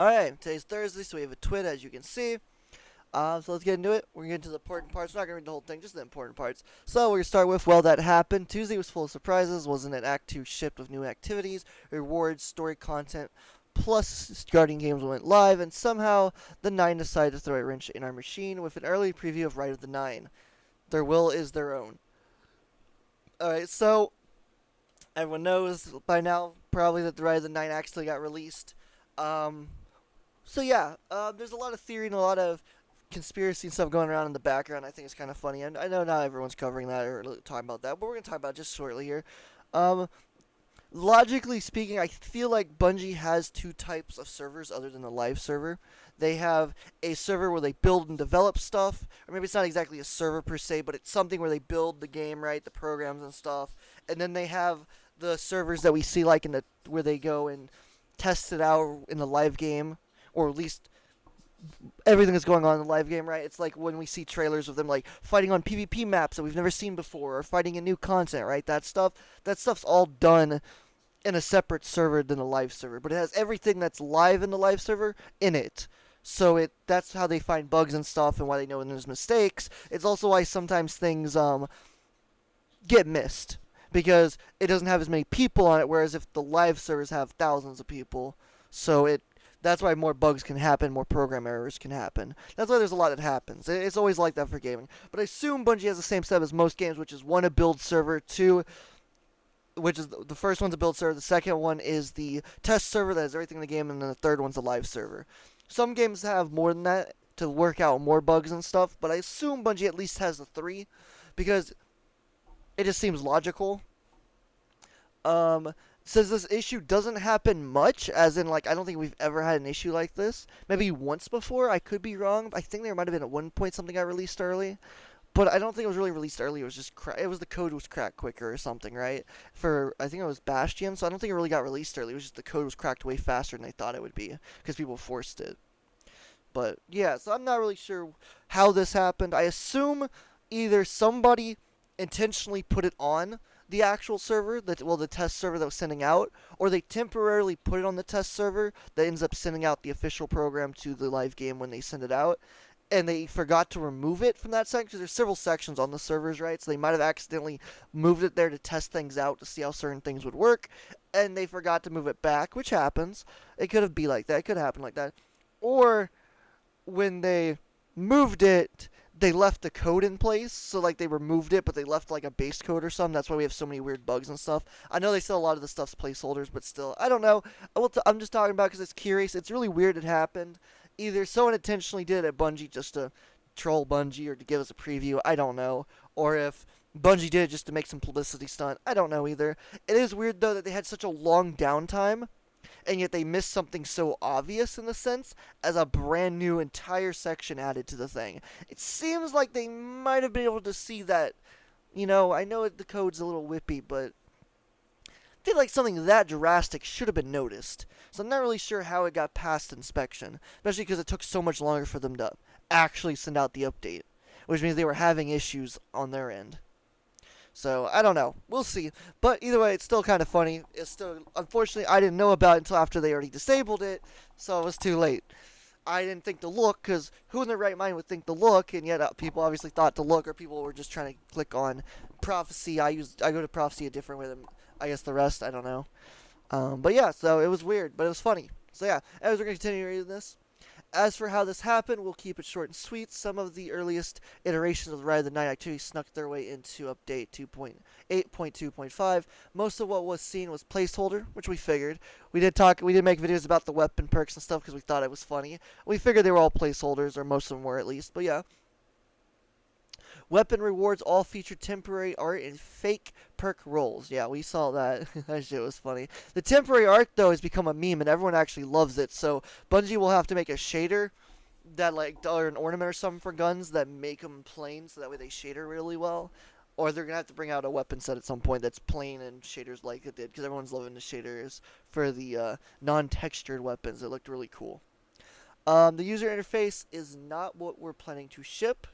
Alright, today's Thursday, so we have a twit, as you can see. So let's get into it. We're going to get into the important parts. We're not going to read the whole thing, just the important parts. So we're going to start with, well, that happened. Tuesday was full of surprises. Wasn't it Act 2 shipped with new activities, rewards, story content, plus Guardian games went live, and somehow the 9 decided to throw a wrench in our machine with an early preview of Ride of the 9. Their will is their own. Alright, so everyone knows by now probably that the Ride of the 9 actually got released. Um, So yeah, there's a lot of theory and a lot of conspiracy and stuff going around in the background. I think it's kind of funny, and I know not everyone's covering that or talking about that, but we're gonna talk about it just shortly here. Um, Logically speaking, I feel like Bungie has two types of servers other than the live server. They have a server where they build and develop stuff, or maybe it's not exactly a server per se, but it's something where they build the game, right, the programs and stuff. And then they have the servers that we see like in the where they go and test it out in the live game, or at least everything that's going on in the live game, right? It's like when we see trailers of them like fighting on PvP maps that we've never seen before, or fighting in new content, right? That stuff's all done in a separate server than the live server, but it has everything that's live in the live server in it. So that's how they find bugs and stuff, and why they know when there's mistakes. It's also why sometimes things get missed because it doesn't have as many people on it. Whereas if the live servers have thousands of people, so it that's why more bugs can happen, more program errors can happen. That's why there's a lot that happens. It's always like that for gaming. But I assume Bungie has the same setup as most games, which is one, a build server, two, which is the first one's a build server, the second one is the test server that has everything in the game, and then the third one's a live server. Some games have more than that to work out more bugs and stuff, but I assume Bungie at least has the three because it just seems logical. Um, Says this issue doesn't happen much, as in, like, I don't think we've ever had an issue like this. Maybe once before, I could be wrong. I think there might have been at one point something got released early, but I don't think it was really released early. It was just it was the code was cracked quicker or something, right? For I think it was Bastion, so I don't think it really got released early. It was just the code was cracked way faster than they thought it would be because people forced it. But yeah, so I'm not really sure how this happened. I assume either somebody intentionally put it on the actual server, the test server that was sending out, or they temporarily put it on the test server that ends up sending out the official program to the live game when they send it out. And they forgot to remove it from that section because there's several sections on the servers, right? So they might have accidentally moved it there to test things out to see how certain things would work, and they forgot to move it back, which happens. It could have been like that. It could happen like that. Or when they moved it, they left the code in place. So like they removed it, but they left like a base code or something. That's why we have so many weird bugs and stuff. I know they sell a lot of the stuff's placeholders, but still, I don't know. I'm just talking about because it's curious. It's really weird it happened. Either someone intentionally did it at Bungie just to troll Bungie or to give us a preview. I don't know. Or if Bungie did it just to make some publicity stunt. I don't know either. It is weird though that they had such a long downtime and yet they missed something so obvious in the sense as a brand new entire section added to the thing. It seems like they might have been able to see that. I know the code's a little whippy, but I feel like something that drastic should have been noticed. So I'm not really sure how it got past inspection, especially because it took so much longer for them to actually send out the update, which means they were having issues on their end. So I don't know. We'll see. But either way, it's still kind of funny. It's still, unfortunately, I didn't know about it until after they already disabled it, so it was too late. I didn't think to look because who in their right mind would think to look, and yet people obviously thought to look, or people were just trying to click on prophecy. I go to prophecy a different way than I guess the rest. I don't know. But yeah, so it was weird, but it was funny. So yeah, as we're gonna continue reading this. As for how this happened, we'll keep it short and sweet. Some of the earliest iterations of the Ride of the Night activity snuck their way into update 2.8.2.5. Most of what was seen was placeholder, which we figured. We did make videos about the weapon perks and stuff because we thought it was funny. We figured they were all placeholders, or most of them were at least, but yeah. Weapon rewards all feature temporary art and fake perk rolls. Yeah, we saw that. That shit was funny. The temporary art, though, has become a meme, and everyone actually loves it. So Bungie will have to make a shader that, like, or an ornament or something for guns that make them plain, so that way they shader really well. Or they're going to have to bring out a weapon set at some point that's plain and shaders like it did, because everyone's loving the shaders for the non-textured weapons. It looked really cool. The user interface is not what we're planning to ship.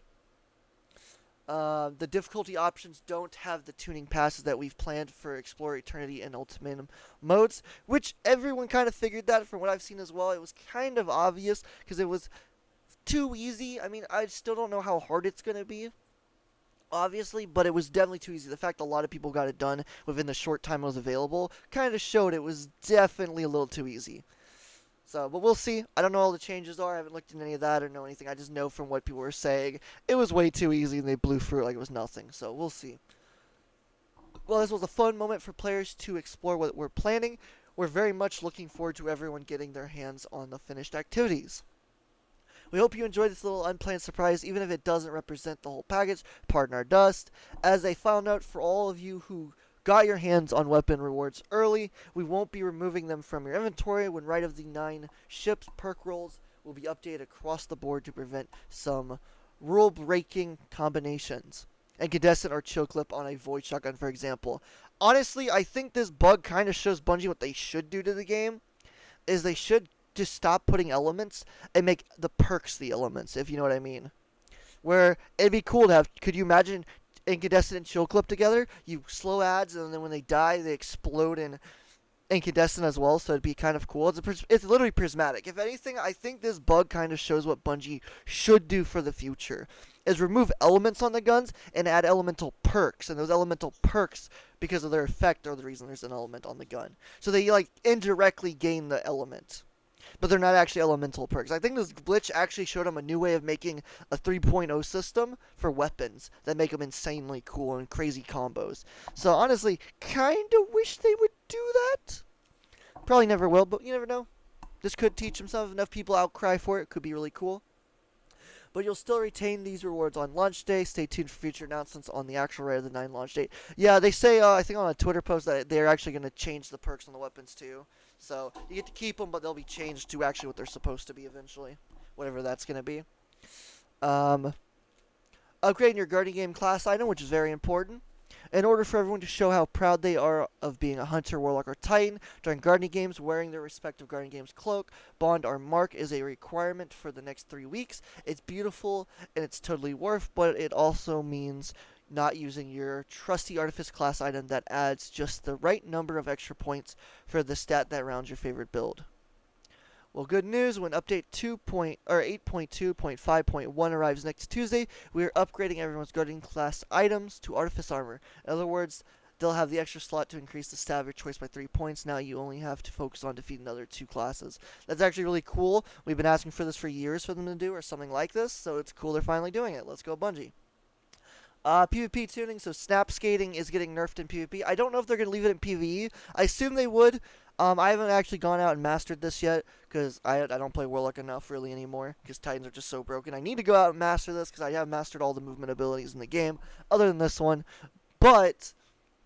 The difficulty options don't have the tuning passes that we've planned for Explore Eternity and Ultimatum modes, which everyone kind of figured that from what I've seen as well. It was kind of obvious because it was too easy. I mean, I still don't know how hard it's going to be, obviously, but it was definitely too easy. The fact a lot of people got it done within the short time it was available kind of showed it was definitely a little too easy. So, but we'll see. I don't know all the changes are. I haven't looked into any of that or know anything. I just know from what people were saying, it was way too easy and they blew through it like it was nothing. So, we'll see. Well, this was a fun moment for players to explore what we're planning. We're very much looking forward to everyone getting their hands on the finished activities. We hope you enjoyed this little unplanned surprise, even if it doesn't represent the whole package. Pardon our dust. As a final note for all of you who got your hands on weapon rewards early, we won't be removing them from your inventory when right of the 9 ships. Perk rolls will be updated across the board to prevent some rule-breaking combinations. Incandescent or chill clip on a void shotgun, for example. Honestly, I think this bug kind of shows Bungie what they should do to the game, is they should just stop putting elements and make the perks the elements, if you know what I mean. Where it'd be cool to have, could you imagine incandescent and chill clip together? You slow ads, and then when they die, they explode in incandescent as well, so it'd be kind of cool. It's literally prismatic. If anything, I think this bug kind of shows what Bungie should do for the future, is remove elements on the guns and add elemental perks, and those elemental perks, because of their effect, are the reason there's an element on the gun. So they, like, indirectly gain the element, but they're not actually elemental perks. I think this glitch actually showed them a new way of making a 3.0 system for weapons that make them insanely cool and crazy combos. So honestly, kind of wish they would do that. Probably never will, but you never know. This could teach themselves. Enough people outcry for it. Could be really cool. But you'll still retain these rewards on launch day. Stay tuned for future announcements on the actual Red of the 9 launch date. Yeah, they say, I think on a Twitter post, that they're actually going to change the perks on the weapons too. So you get to keep them, but they'll be changed to actually what they're supposed to be eventually. Whatever that's going to be. Upgrading your guardian game class item, which is very important. In order for everyone to show how proud they are of being a hunter, warlock, or titan during guardian games, wearing their respective guardian games cloak, bond, or mark is a requirement for the next 3 weeks. It's beautiful and it's totally worth, but it also means not using your trusty Artifice class item that adds just the right number of extra points for the stat that rounds your favorite build. Well, good news, when update 8.2.5.1 arrives next Tuesday, we are upgrading everyone's guardian class items to Artifice armor. In other words, they'll have the extra slot to increase the stat of your choice by 3 points. Now you only have to focus on defeating the other 2 classes. That's actually really cool. We've been asking for this for years for them to do, or something like this, so it's cool they're finally doing it. Let's go, Bungie. PvP tuning, so snap skating is getting nerfed in PvP. I don't know if they're going to leave it in PvE. I assume they would. I haven't actually gone out and mastered this yet, because I don't play Warlock enough really anymore, because Titans are just so broken. I need to go out and master this, because I have mastered all the movement abilities in the game, other than this one. But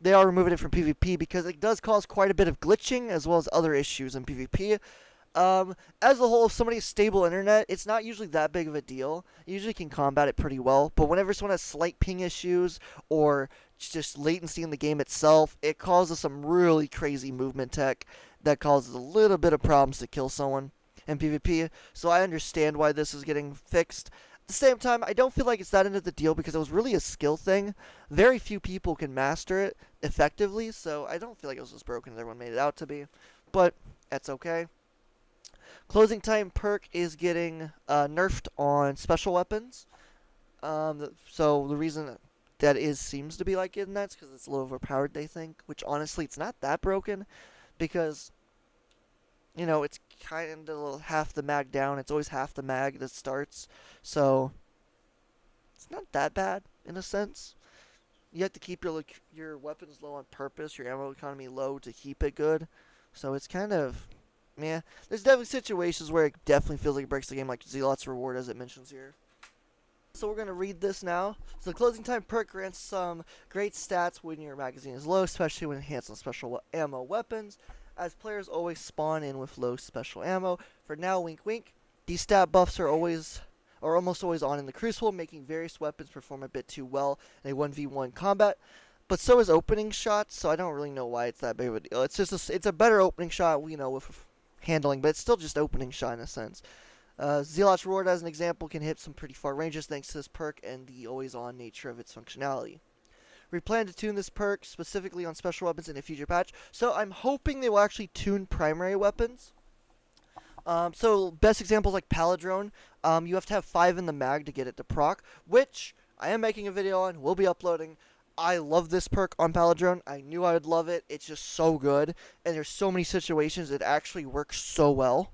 they are removing it from PvP, because it does cause quite a bit of glitching, as well as other issues in PvP. As a whole, if somebody has stable internet, it's not usually that big of a deal. You usually can combat it pretty well, but whenever someone has slight ping issues, or just latency in the game itself, it causes some really crazy movement tech that causes a little bit of problems to kill someone in PvP, so I understand why this is getting fixed. At the same time, I don't feel like it's that end of the deal, because it was really a skill thing. Very few people can master it effectively, so I don't feel like it was as broken as everyone made it out to be, but that's okay. Closing time perk is getting nerfed on special weapons. So the reason that seems to be like getting that's because it's a little overpowered, they think. Which honestly, it's not that broken, because you know it's kind of half the mag down. It's always half the mag that starts, so it's not that bad in a sense. You have to keep your weapons low on purpose, your ammo economy low to keep it good. So it's kind of, yeah. There's definitely situations where it definitely feels like it breaks the game, like Zealot's Reward, as it mentions here. So we're going to read this now. So the closing time perk grants some great stats when your magazine is low, especially when enhanced on special ammo weapons, as players always spawn in with low special ammo. For now, wink wink, these stat buffs are almost always on in the Crucible, making various weapons perform a bit too well in a 1v1 combat. But so is opening shots, so I don't really know why it's that big of a deal. It's just it's a better opening shot, you know, with handling, but it's still just opening shot in a sense. Zealot's Reward, as an example, can hit some pretty far ranges thanks to this perk and the always-on nature of its functionality. We plan to tune this perk specifically on special weapons in a future patch, so I'm hoping they will actually tune primary weapons. So best examples like Paladrone, you have to have 5 in the mag to get it to proc, which I am making a video on, will be uploading. I love this perk on Paladrone. I knew I would love it. It's just so good, and there's so many situations it actually works so well.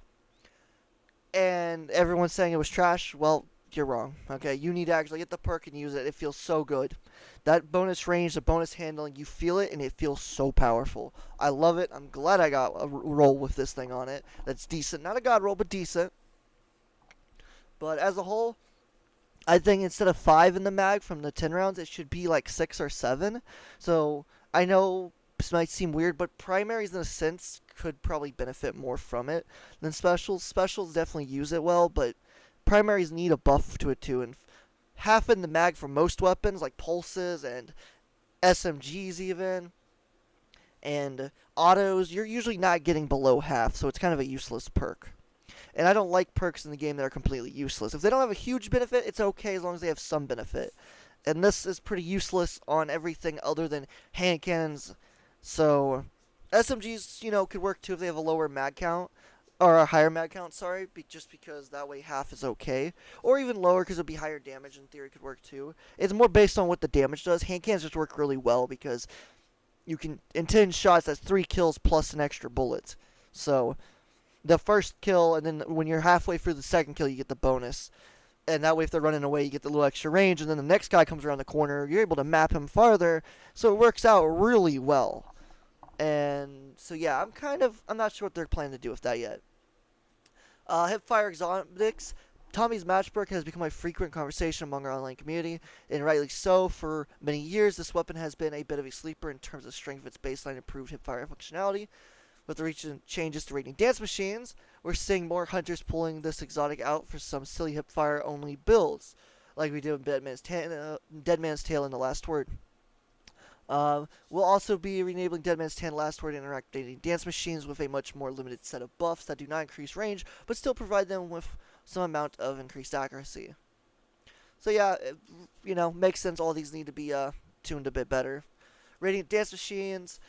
And everyone's saying it was trash. Well, you're wrong. Okay, you need to actually get the perk and use it. It feels so good. That bonus range, the bonus handling, you feel it, and it feels so powerful. I love it. I'm glad I got a roll with this thing on it. That's decent. Not a god roll, but decent. But as a whole, I think instead of 5 in the mag from the 10 rounds, it should be like 6 or 7. So I know this might seem weird, but primaries in a sense could probably benefit more from it than specials. Specials definitely use it well, but primaries need a buff to it too. And half in the mag for most weapons, like pulses and SMGs even, and autos, you're usually not getting below half, so it's kind of a useless perk. And I don't like perks in the game that are completely useless. If they don't have a huge benefit, it's okay as long as they have some benefit. And this is pretty useless on everything other than hand cannons. So SMGs, could work too if they have a lower mag count. Or a higher mag count, sorry, just because that way half is okay. Or even lower because it'll be higher damage, in theory could work too. It's more based on what the damage does. Hand cannons just work really well because you can, in 10 shots, that's 3 kills plus an extra bullet. So the first kill, and then when you're halfway through the second kill, you get the bonus. And that way, if they're running away, you get the little extra range, and then the next guy comes around the corner, you're able to map him farther, so it works out really well. And so yeah, I'm not sure what they're planning to do with that yet. Hipfire exotics. Tommy's matchbook has become a frequent conversation among our online community, and rightly so. For many years, this weapon has been a bit of a sleeper in terms of strength of its baseline improved hipfire functionality. With the recent changes to raiding dance machines, we're seeing more hunters pulling this exotic out for some silly hipfire-only builds, like we did with Dead Man's Tale in The Last Word. We'll also be enabling Dead Man's Tale Last Word interacting dance machines with a much more limited set of buffs that do not increase range, but still provide them with some amount of increased accuracy. So yeah, makes sense. All these need to be tuned a bit better. Radiant dance machines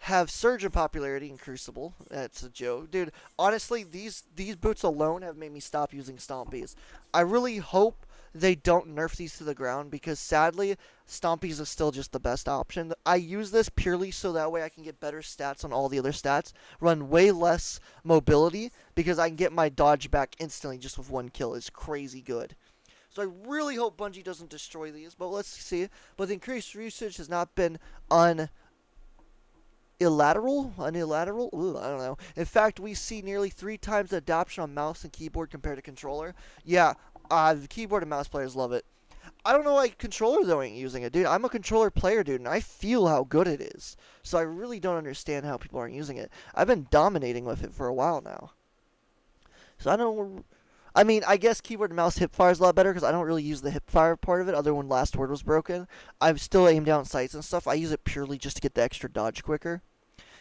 have surge in popularity in Crucible. That's a joke. Dude, honestly, these boots alone have made me stop using Stompies. I really hope they don't nerf these to the ground because sadly, Stompies is still just the best option. I use this purely so that way I can get better stats on all the other stats, run way less mobility because I can get my dodge back instantly just with one kill. It's crazy good. So I really hope Bungie doesn't destroy these, but let's see. But the increased usage has not been unilateral? Ooh, I don't know. In fact, we see nearly 3 times the adoption on mouse and keyboard compared to controller. Yeah, the keyboard and mouse players love it. I don't know why controllers aren't using it, dude. I'm a controller player, dude, and I feel how good it is. So I really don't understand how people aren't using it. I've been dominating with it for a while now. So I don't... I mean, I guess keyboard and mouse hipfire is a lot better because I don't really use the hipfire part of it other when Last Word was broken. I've still aimed down sights and stuff. I use it purely just to get the extra dodge quicker.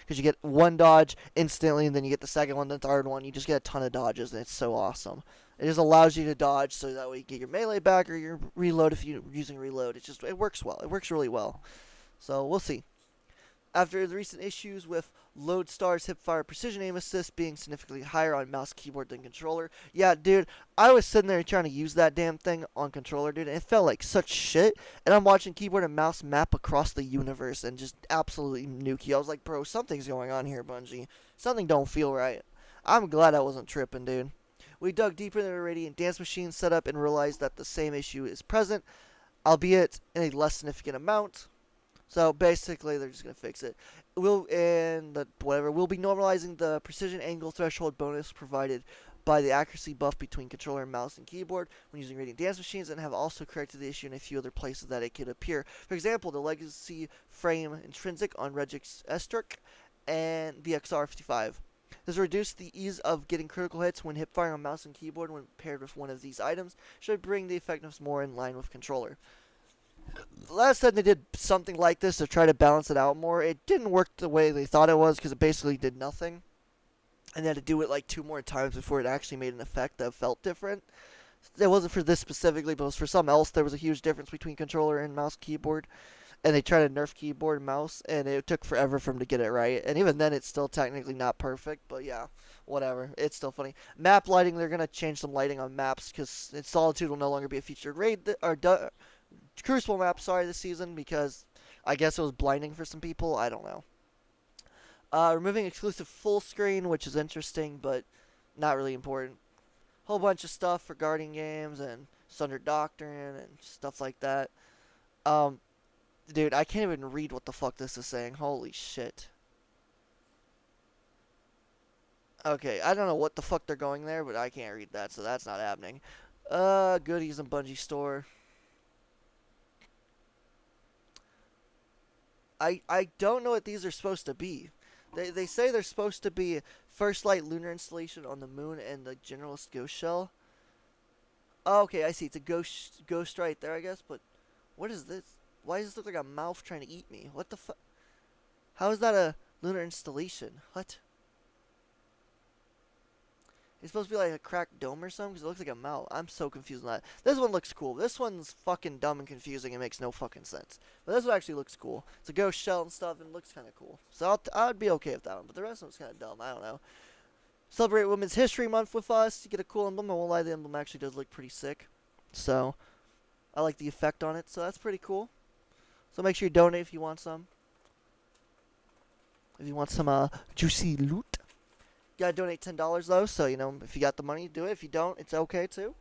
Because you get one dodge instantly, and then you get the second one, the third one. You just get a ton of dodges, and it's so awesome. It just allows you to dodge so that way you get your melee back or your reload if you're using reload. It works well. It works really well. So we'll see. After the recent issues with Lodestar's hipfire precision aim assist being significantly higher on mouse keyboard than controller. Yeah, dude, I was sitting there trying to use that damn thing on controller, dude, and it felt like such shit. And I'm watching keyboard and mouse map across the universe and just absolutely nuke you. I was like, bro, something's going on here, Bungie. Something don't feel right. I'm glad I wasn't tripping, dude. We dug deeper into the Radiant Dance Machine setup and realized that the same issue is present, albeit in a less significant amount. So basically, they're just gonna fix it. We'll be normalizing the precision angle threshold bonus provided by the accuracy buff between controller and mouse and keyboard when using Radiant Dance Machines, and have also corrected the issue in a few other places that it could appear. For example, the legacy frame intrinsic on Regix Estric and the XR55. This reduced the ease of getting critical hits when hipfire on mouse and keyboard when paired with one of these items, should bring the effectiveness more in line with controller. Last time they did something like this to try to balance it out more, it didn't work the way they thought it was because it basically did nothing. and they had to do it like 2 more times before it actually made an effect that felt different. It wasn't for this specifically, but it was for something else. There was a huge difference between controller and mouse keyboard, and they tried to nerf keyboard and mouse, and it took forever for them to get it right. And even then, it's still technically not perfect, but yeah, whatever. It's still funny. Map lighting, they're gonna change some lighting on maps because Solitude will no longer be a featured Crucible map. Sorry, this season because I guess it was blinding for some people. I don't know. Removing exclusive full screen, which is interesting, but not really important. Whole bunch of stuff for Guardian games and Sunder Doctrine and stuff like that. Um, Dude, I can't even read what the fuck this is saying. Holy shit. Okay, I don't know what the fuck they're going there, but I can't read that, so that's not happening. Goodies and Bungie Store. I don't know what these are supposed to be. They say they're supposed to be First Light lunar installation on the moon and the Generalist Ghost Shell. Oh, okay, I see. It's a ghost right there, I guess, but what is this? Why does this look like a mouth trying to eat me? What the fuck? How is that a lunar installation? What? It's supposed to be like a cracked dome or something because it looks like a mouth. I'm so confused on that. This one looks cool. This one's fucking dumb and confusing and makes no fucking sense. But this one actually looks cool. It's a ghost shell and stuff and looks kind of cool. So I'd be okay with that one. But the rest of it's kind of dumb. I don't know. Celebrate Women's History Month with us. You get a cool emblem. I won't lie, the emblem actually does look pretty sick. So I like the effect on it. So that's pretty cool. So make sure you donate if you want some. If you want some juicy loot. You gotta donate $10 though, so you know if you got the money, do it. If you don't, it's okay too.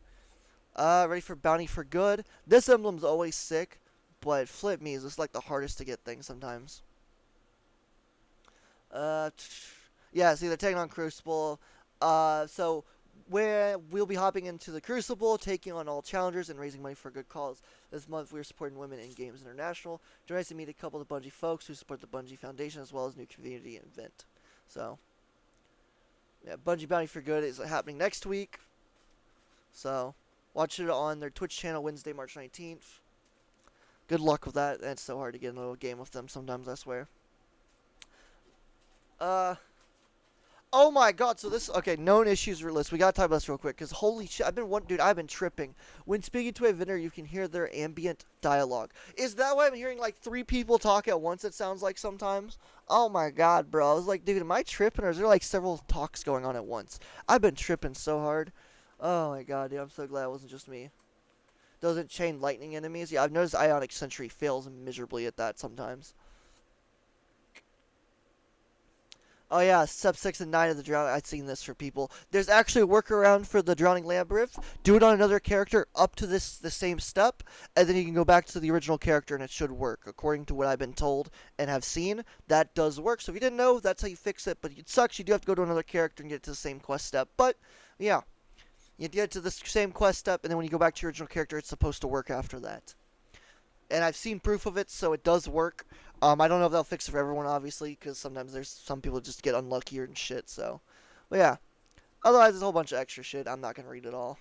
Ready for Bounty for Good. This emblem's always sick, but flip me is just like the hardest to get thing sometimes. Uh, yeah, see they're taking on Crucible. So we'll be hopping into the Crucible, taking on all challengers and raising money for a good cause. This month we're supporting Women in Games International. Join us to meet a couple of the Bungie folks who support the Bungie Foundation as well as new community event. So. Yeah, Bungie Bounty for Good is happening next week. So, watch it on their Twitch channel Wednesday, March 19th. Good luck with that. It's so hard to get into a game with them sometimes, I swear. Oh my god, so this, okay, known issues list. We gotta talk about this real quick, because holy shit, I've been tripping. When speaking to a vendor, you can hear their ambient dialogue. Is that why I'm hearing like 3 people talk at once, it sounds like sometimes? Oh my god, bro. I was like, dude, am I tripping, or is there like several talks going on at once? I've been tripping so hard. Oh my god, dude, I'm so glad it wasn't just me. Doesn't chain lightning enemies? Yeah, I've noticed Ionic Sentry fails miserably at that sometimes. Oh yeah, step 6 and 9 of the drowning. I've seen this for people. There's actually a workaround for the drowning labyrinth. Do it on another character up to the same step, and then you can go back to the original character, and it should work. According to what I've been told and have seen, that does work. So if you didn't know, that's how you fix it. But it sucks. You do have to go to another character and get to the same quest step. But yeah, you get to the same quest step, and then when you go back to your original character, it's supposed to work after that. And I've seen proof of it, so it does work. I don't know if they'll fix it for everyone, obviously, because sometimes there's some people just get unluckier and shit, so. But yeah. Otherwise, there's a whole bunch of extra shit. I'm not going to read it all.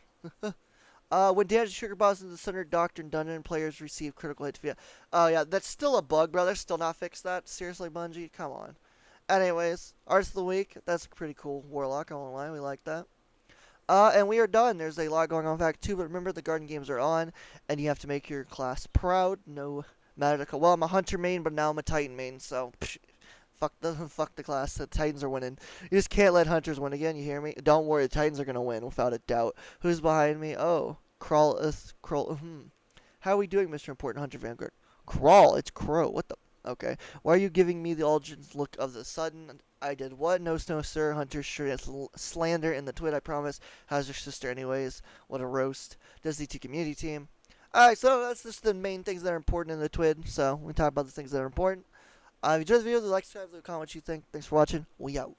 When damage trigger boss in the Sunder Doctrine Dungeon, players receive critical hits via... Oh, yeah, that's still a bug, bro. They're still not fixed that. Seriously, Bungie? Come on. Anyways, Arts of the Week. That's a pretty cool Warlock, I won't lie. We like that. And we are done. There's a lot going on in Fact 2, but remember the Garden games are on, and you have to make your class proud. No matter the... Well, I'm a Hunter main, but now I'm a Titan main, so... fuck the class. The Titans are winning. You just can't let Hunters win again, you hear me? Don't worry, the Titans are going to win, without a doubt. Who's behind me? Oh, Crawl. How are we doing, Mr. Important Hunter Vanguard? Crawl, it's Crow. What the... Okay. Why are you giving me the Aldrin's look of the sudden? I did what? No, sir. Hunter sure that's slander in the twit, I promise. How's your sister anyways? What a roast. Does the T community team? Alright, so that's just the main things that are important in the twid. So, we talk about the things that are important. If you enjoyed the video, like, subscribe, leave a comment what you think. Thanks for watching. We out.